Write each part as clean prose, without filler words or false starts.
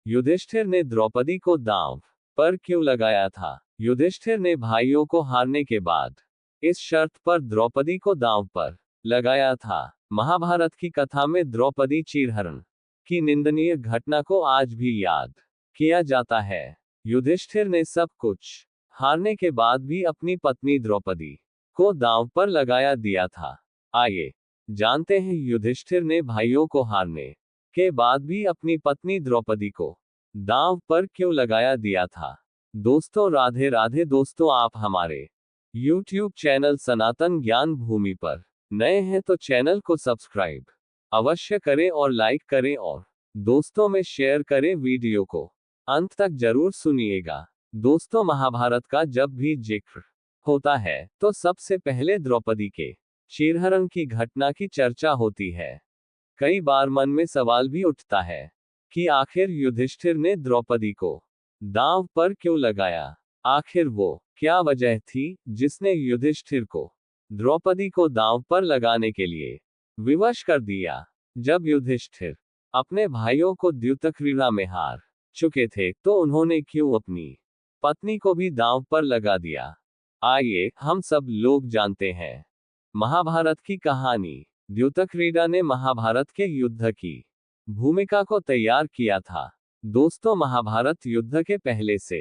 युधिष्ठिर ने द्रौपदी को दांव पर क्यों लगाया था? युधिष्ठिर ने भाइयों को हारने के बाद इस शर्त पर द्रौपदी को दांव पर लगाया था। महाभारत की कथा में द्रौपदी चीरहरण की निंदनीय घटना को आज भी याद किया जाता है। युधिष्ठिर ने सब कुछ हारने के बाद भी अपनी पत्नी द्रौपदी को दांव पर लगाया दिया था। आइए जानते हैं युधिष्ठिर ने भाइयों को हारने के बाद भी अपनी पत्नी द्रौपदी को दांव पर क्यों लगाया दिया था। दोस्तों राधे राधे। दोस्तों आप हमारे YouTube चैनल सनातन ज्ञान भूमि पर नए हैं तो चैनल को सब्सक्राइब अवश्य करें और लाइक करें और दोस्तों में शेयर करें। वीडियो को अंत तक जरूर सुनिएगा। दोस्तों महाभारत का जब भी जिक्र होता है तो सबसे पहले द्रौपदी के चीरहरण की घटना की चर्चा होती है। कई बार मन में सवाल भी उठता है कि आखिर युधिष्ठिर ने द्रौपदी को दांव पर क्यों लगाया। आखिर वो क्या वजह थी जिसने युधिष्ठिर को द्रौपदी को दांव पर लगाने के लिए विवश कर दिया। जब युधिष्ठिर अपने भाइयों को द्यूतक्रीड़ा में हार चुके थे तो उन्होंने क्यों अपनी पत्नी को भी दांव पर लगा दिया। आइए हम सब लोग जानते हैं महाभारत की कहानी। द्यूतक्रीड़ा ने महाभारत के युद्ध की भूमिका को तैयार किया था। दोस्तों महाभारत युद्ध के पहले से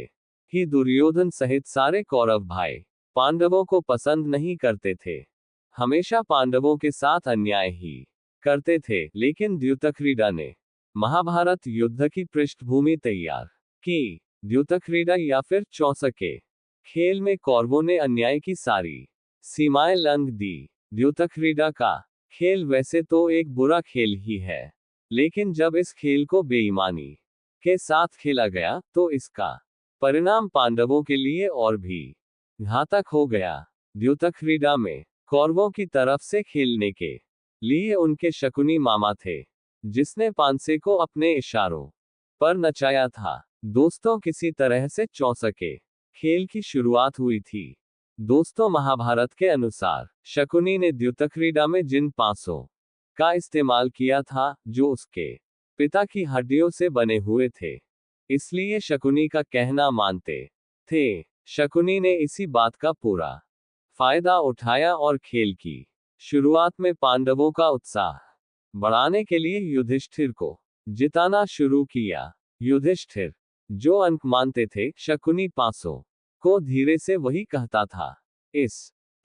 ही दुर्योधन सहित सारे कौरव भाई पांडवों को पसंद नहीं करते थे। हमेशा पांडवों के साथ अन्याय ही करते थे। लेकिन द्यूतक्रीड़ा ने महाभारत युद्ध की पृष्ठभूमि तैयार की। द्यूतक्रीड़ा या फिर चौसके खेल में कौरवों ने अन्याय की सारी सीमाएं लांघ दी। द्यूतक्रीड़ा का खेल वैसे तो एक बुरा खेल ही है, लेकिन जब इस खेल को बेईमानी के साथ खेला गया तो इसका परिणाम पांडवों के लिए और भी घातक हो गया। द्यूतक्रीड़ा में कौरवों की तरफ से खेलने के लिए उनके शकुनी मामा थे, जिसने पांसे को अपने इशारों पर नचाया था। दोस्तों किसी तरह से चौसके खेल की शुरुआत हुई थी। दोस्तों महाभारत के अनुसार शकुनी ने द्यूतक्रीड़ा में जिन पांसों का इस्तेमाल किया था जो उसके पिता की हड्डियों से बने हुए थे, इसलिए शकुनी का कहना मानते थे। शकुनी ने इसी बात का पूरा फायदा उठाया और खेल की शुरुआत में पांडवों का उत्साह बढ़ाने के लिए युधिष्ठिर को जिताना शुरू किया। युधिष्ठिर जो अंक मानते थे, शकुनी पांसों को धीरे से वही कहता था। इस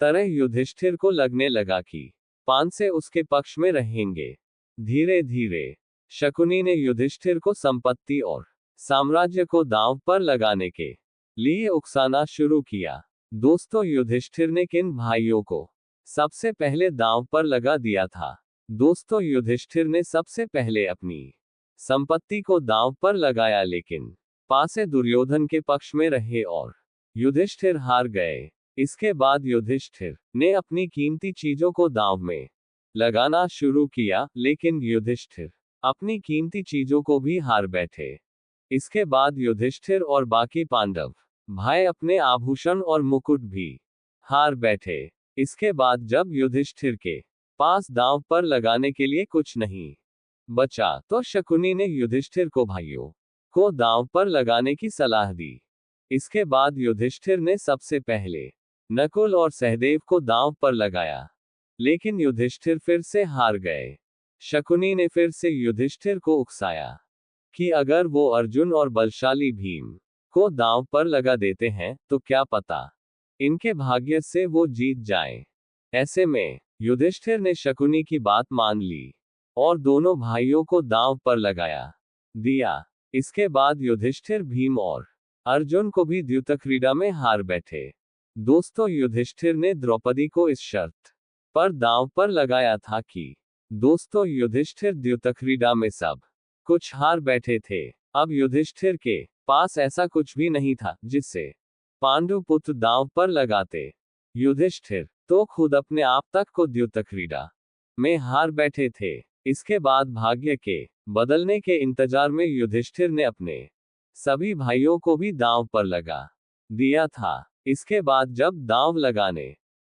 तरह युधिष्ठिर को लगने लगा कि पांसे उसके पक्ष में रहेंगे। धीरे धीरे शकुनी ने युधिष्ठिर को संपत्ति और साम्राज्य को दांव पर लगाने के लिए उकसाना शुरू किया। दोस्तों युधिष्ठिर ने किन भाइयों को सबसे पहले दांव पर लगा दिया था? दोस्तों युधिष्ठिर ने सबसे पहले अपनी संपत्ति को दांव पर लगाया, लेकिन पांसे दुर्योधन के पक्ष में रहे और युधिष्ठिर हार गए। इसके बाद युधिष्ठिर ने अपनी कीमती चीजों को दांव में लगाना शुरू किया, लेकिन युधिष्ठिर अपनी कीमती चीजों को भी हार बैठे। इसके बाद युधिष्ठिर और बाकी पांडव भाई अपने आभूषण और मुकुट भी हार बैठे। इसके बाद जब युधिष्ठिर के पास दांव पर लगाने के लिए कुछ नहीं बचा तो शकुनी ने युधिष्ठिर को भाइयों को दांव पर लगाने की सलाह दी। इसके बाद युधिष्ठिर ने सबसे पहले नकुल और सहदेव को दांव पर लगाया, लेकिन युधिष्ठिर फिर से हार गए। शकुनी ने फिर से युधिष्ठिर को उकसाया कि अगर वो अर्जुन और बलशाली भीम को दांव पर लगा देते हैं तो क्या पता इनके भाग्य से वो जीत जाएं। ऐसे में युधिष्ठिर ने शकुनी की बात मान ली और दोनों भाइयों को दांव पर लगाया दिया। इसके बाद युधिष्ठिर भीम और अर्जुन को भी द्यूतक्रीड़ा में हार बैठे। दोस्तों युधिष्ठिर ने द्रौपदी को इस शर्त पर दांव पर लगाया था कि दोस्तों युधिष्ठिर द्यूतक्रीड़ा में सब कुछ हार बैठे थे। अब युधिष्ठिर के पास ऐसा कुछ भी नहीं था जिससे पांडुपुत्र दांव पर लगाते। युधिष्ठिर तो खुद अपने आप तक को द्यूतक्रीड़ा में हार बैठे थे। इसके बाद भाग्य के बदलने के इंतजार में युधिष्ठिर ने अपने सभी भाइयों को भी दांव पर लगा दिया था। इसके बाद जब दांव लगाने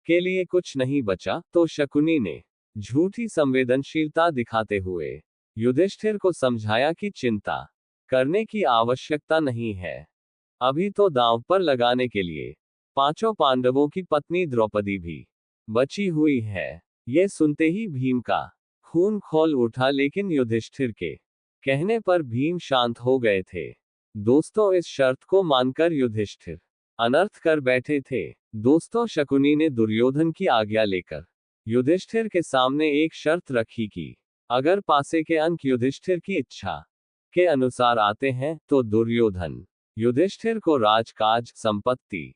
के लिए कुछ नहीं बचा तो शकुनी ने झूठी संवेदनशीलता दिखाते हुए युधिष्ठिर को समझाया कि चिंता करने की आवश्यकता नहीं है। अभी तो दांव पर लगाने के लिए पांचों पांडवों की पत्नी द्रौपदी भी बची हुई है। ये सुनते ही भीम का खून खौल उठा, लेकिन युधिष्ठिर के कहने पर भीम शांत हो गए थे। दोस्तों, इस शर्त को मानकर युधिष्ठिर अनर्थ कर बैठे थे। दोस्तों, शकुनी ने दुर्योधन की आज्ञा लेकर युधिष्ठिर के सामने एक शर्त रखी कि अगर पासे के अंक युधिष्ठिर की इच्छा के अनुसार आते हैं तो दुर्योधन युधिष्ठिर को राजकाज, संपत्ति,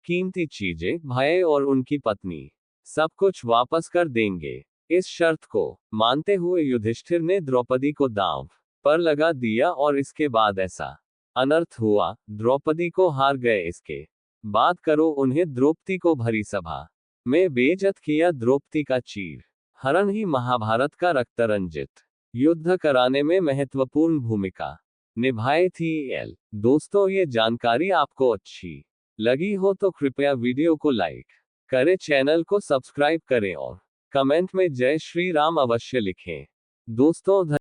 कीमती चीजें, भय और उनकी पत्नी सब कुछ वापस कर देंगे। इस शर्त को मानते हुए युधिष्ठिर ने द्रौपदी को दांव पर लगा दिया और इसके बाद ऐसा अनर्थ हुआ, द्रौपदी को हार गए। इसके बाद करो उन्हें द्रौपदी को भरी सभा में बेइज्जत किया। द्रौपदी का चीर हरण ही महाभारत का रक्तरंजित युद्ध कराने में महत्वपूर्ण भूमिका निभाई थी। दोस्तों, ये जानकारी आपको अच्छी लगी हो तो कृपया वीडियो को लाइक करें, चैनल को सब्सक्राइब करें और कमेंट में जय श्री राम अवश्य लिखें। दोस्तों,